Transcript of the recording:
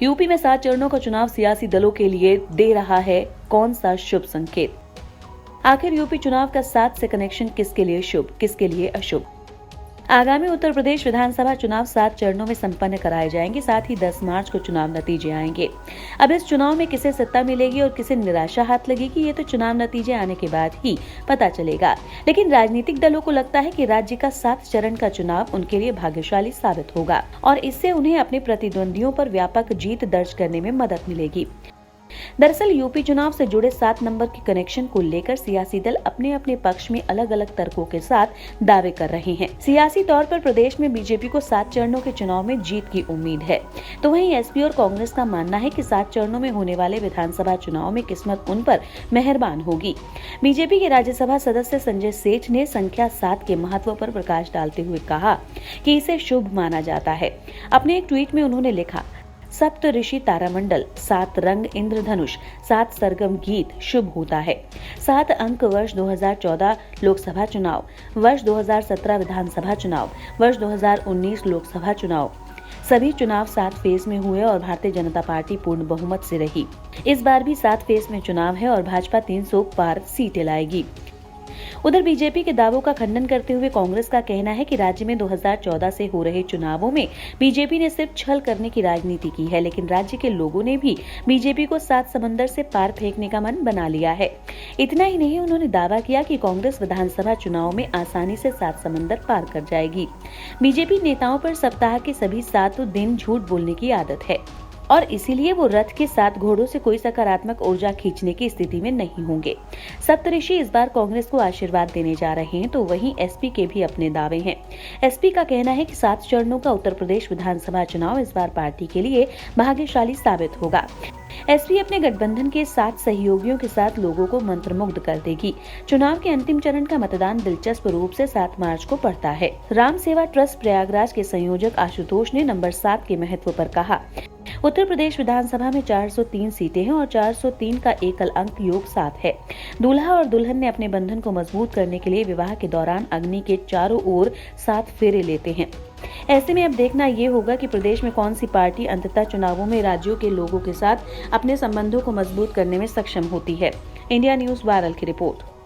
UP में 7 चरणों का चुनाव सियासी दलों के लिए दे रहा है कौन सा शुभ संकेत? आखिर यूपी चुनाव का 7 से कनेक्शन किसके लिए शुभ, किसके लिए अशुभ? आगामी उत्तर प्रदेश विधानसभा चुनाव 7 चरणों में संपन्न कराए जाएंगे। साथ ही 10 मार्च को चुनाव नतीजे आएंगे। अब इस चुनाव में किसे सत्ता मिलेगी और किसे निराशा हाथ लगेगी, ये तो चुनाव नतीजे आने के बाद ही पता चलेगा। लेकिन राजनीतिक दलों को लगता है कि राज्य का 7 चरण का चुनाव उनके लिए भाग्यशाली साबित होगा और इससे उन्हें अपने प्रतिद्वंदियों पर व्यापक जीत दर्ज करने में मदद मिलेगी। दरअसल यूपी चुनाव से जुड़े 7 नंबर के कनेक्शन को लेकर सियासी दल अपने अपने पक्ष में अलग अलग तर्कों के साथ दावे कर रहे हैं। सियासी तौर पर प्रदेश में बीजेपी को 7 चरणों के चुनाव में जीत की उम्मीद है, तो वहीं एसपी और कांग्रेस का मानना है कि 7 चरणों में होने वाले विधानसभा चुनाव में किस्मत उन पर मेहरबान होगी। बीजेपी के राज्यसभा सदस्य संजय सेठ ने संख्या 7 के महत्व पर प्रकाश डालते हुए कहा कि इसे शुभ माना जाता है। अपने एक ट्वीट में उन्होंने लिखा, सप्त ऋषि तारामंडल, 7 रंग इंद्रधनुष, 7 सरगम गीत शुभ होता है। 7 अंक वर्ष 2014 लोकसभा चुनाव, वर्ष 2017 विधानसभा चुनाव, वर्ष 2019 लोकसभा चुनाव। सभी चुनाव 7 फेज में हुए और भारतीय जनता पार्टी पूर्ण बहुमत से रही। इस बार भी 7 फेज में चुनाव है और भाजपा 300 पार सीटें लाएगी। उधर बीजेपी के दावों का खंडन करते हुए कांग्रेस का कहना है कि राज्य में 2014 से हो रहे चुनावों में बीजेपी ने सिर्फ छल करने की राजनीति की है, लेकिन राज्य के लोगों ने भी बीजेपी को 7 समंदर से पार फेंकने का मन बना लिया है। इतना ही नहीं, उन्होंने दावा किया कि कांग्रेस विधानसभा चुनाव में आसानी से 7 समंदर पार कर जाएगी। बीजेपी नेताओं पर सप्ताह के सभी 7 दिन झूठ बोलने की आदत है और इसीलिए वो रथ के 7 घोड़ों से कोई सकारात्मक ऊर्जा खींचने की स्थिति में नहीं होंगे। सप्तऋषि इस बार कांग्रेस को आशीर्वाद देने जा रहे हैं, तो वहीं एसपी के भी अपने दावे हैं। एसपी का कहना है कि 7 चरणों का उत्तर प्रदेश विधानसभा चुनाव इस बार पार्टी के लिए भाग्यशाली साबित होगा। एसपी अपने गठबंधन के 7 सहयोगियों के साथ लोगों को मंत्रमुग्ध कर देगी। चुनाव के अंतिम चरण का मतदान दिलचस्प रूप से 7 मार्च को पड़ता है। राम सेवा ट्रस्ट प्रयागराज के संयोजक आशुतोष ने नंबर 7 के महत्व पर कहा, उत्तर प्रदेश विधानसभा में 403 सीटें हैं और 403 का एकल अंक योग 7 है। दूल्हा और दुल्हन ने अपने बंधन को मजबूत करने के लिए विवाह के दौरान अग्नि के चारों ओर 7 फेरे लेते हैं। ऐसे में अब देखना ये होगा कि प्रदेश में कौन सी पार्टी अंततः चुनावों में राज्यों के लोगों के साथ अपने संबंधों को मजबूत करने में सक्षम होती है। इंडिया न्यूज वायरल की रिपोर्ट।